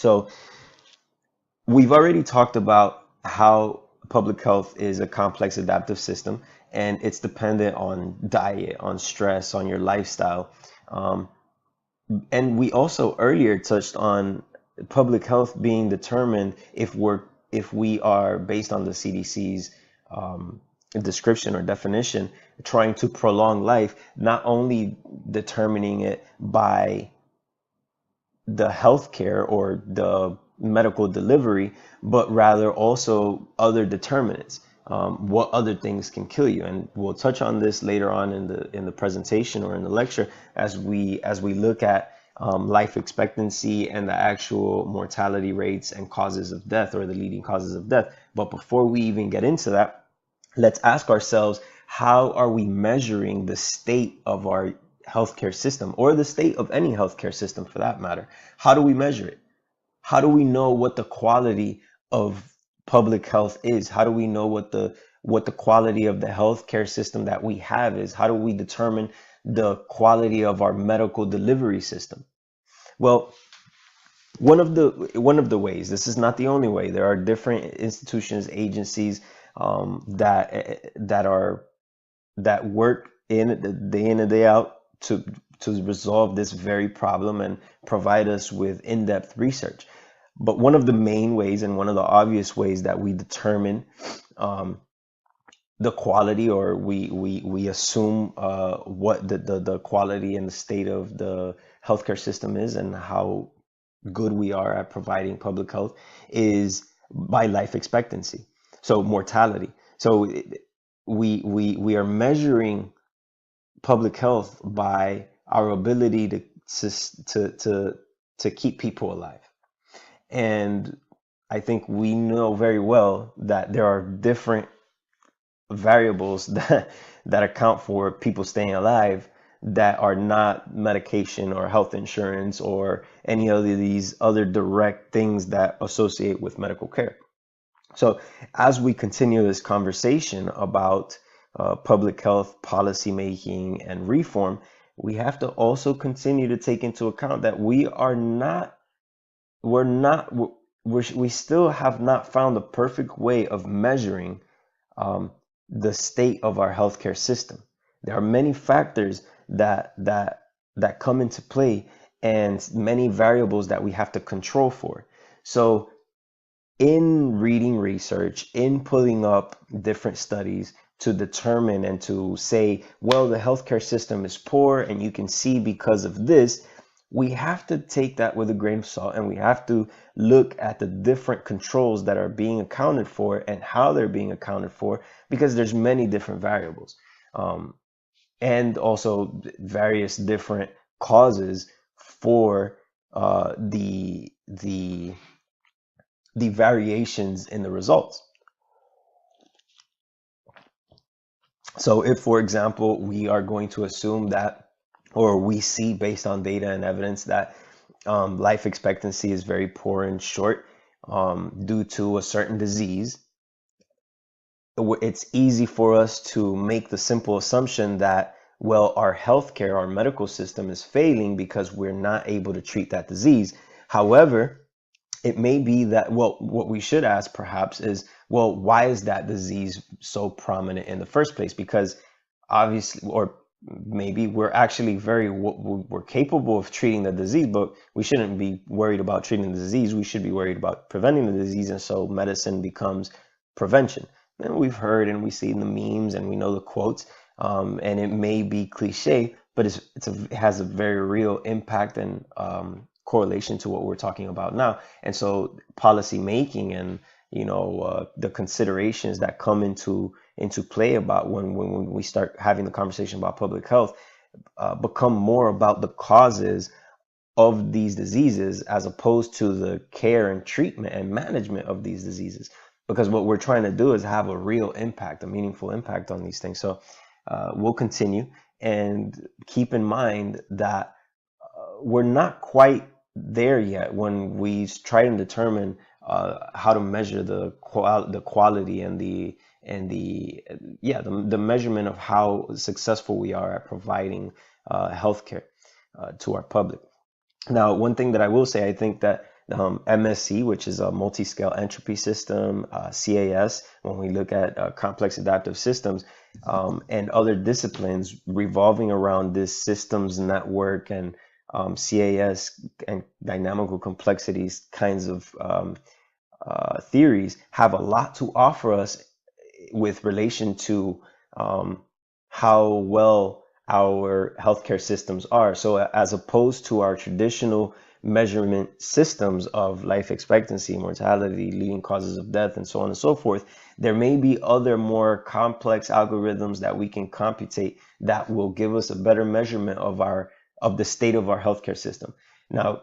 So we've already talked about how public health is a complex adaptive system, and it's dependent on diet, on stress, on your lifestyle. Um, and we also earlier touched on public health being determined if we are based on the CDC's description or definition, trying to prolong life, not only determining it by the healthcare or the medical delivery, but rather also other determinants. What other things can kill you? And we'll touch on this later on in the presentation or in the lecture as we look at life expectancy and the actual mortality rates and causes of death, or the leading causes of death. But before we even get into that, let's ask ourselves, how are we measuring the state of our healthcare system, or the state of any healthcare system for that matter? How do we measure it? How do we know what the quality of public health is? How do we know what the quality of the healthcare system that we have is? How do we determine the quality of our medical delivery system? Well, one of the ways, this is not the only way. There are different institutions, agencies that work day in and day out to resolve this very problem and provide us with in-depth research. But one of the main ways, and one of the obvious ways that we determine the quality, or we assume what the quality and the state of the healthcare system is, and how good we are at providing public health, is by life expectancy. So mortality. So we are measuring public health by our ability to keep people alive. And I think we know very well that there are different variables that account for people staying alive, that are not medication or health insurance or any of these other direct things that associate with medical care. So as we continue this conversation about public health policy making and reform, we have to also continue to take into account that we still have not found the perfect way of measuring the state of our healthcare system. There are many factors that come into play, and many variables that we have to control for. So in reading research, in pulling up different studies to determine and to say, well, the healthcare system is poor and you can see because of this, we have to take that with a grain of salt, and we have to look at the different controls that are being accounted for and how they're being accounted for, because there's many different variables, and also various different causes for the variations in the results. So if, for example, we are going to assume that, or we see based on data and evidence, that life expectancy is very poor and short due to a certain disease, it's easy for us to make the simple assumption that, well, our healthcare, our medical system is failing because we're not able to treat that disease. However, it may be that, well, what we should ask perhaps is, well, why is that disease so prominent in the first place? Because obviously, or maybe we're actually we're capable of treating the disease, but we shouldn't be worried about treating the disease. We should be worried about preventing the disease. And so medicine becomes prevention. And we've heard and we see the memes and we know the quotes, and it may be cliche, but it has a very real impact and correlation to what we're talking about now. And so policy making and the considerations that come into play about when we start having the conversation about public health become more about the causes of these diseases, as opposed to the care and treatment and management of these diseases. Because what we're trying to do is have a real impact, a meaningful impact on these things. So we'll continue, and keep in mind that we're not quite there yet when we try to determine how to measure the quality and the measurement of how successful we are at providing healthcare to our public. Now, one thing that I will say, I think that MSC, which is a multi-scale entropy system, CAS, when we look at complex adaptive systems, and other disciplines revolving around this systems network and CAS and dynamical complexities kinds of theories have a lot to offer us with relation to how well our healthcare systems are. So as opposed to our traditional measurement systems of life expectancy, mortality, leading causes of death, and so on and so forth, there may be other more complex algorithms that we can computate that will give us a better measurement of the state of our healthcare system. Now,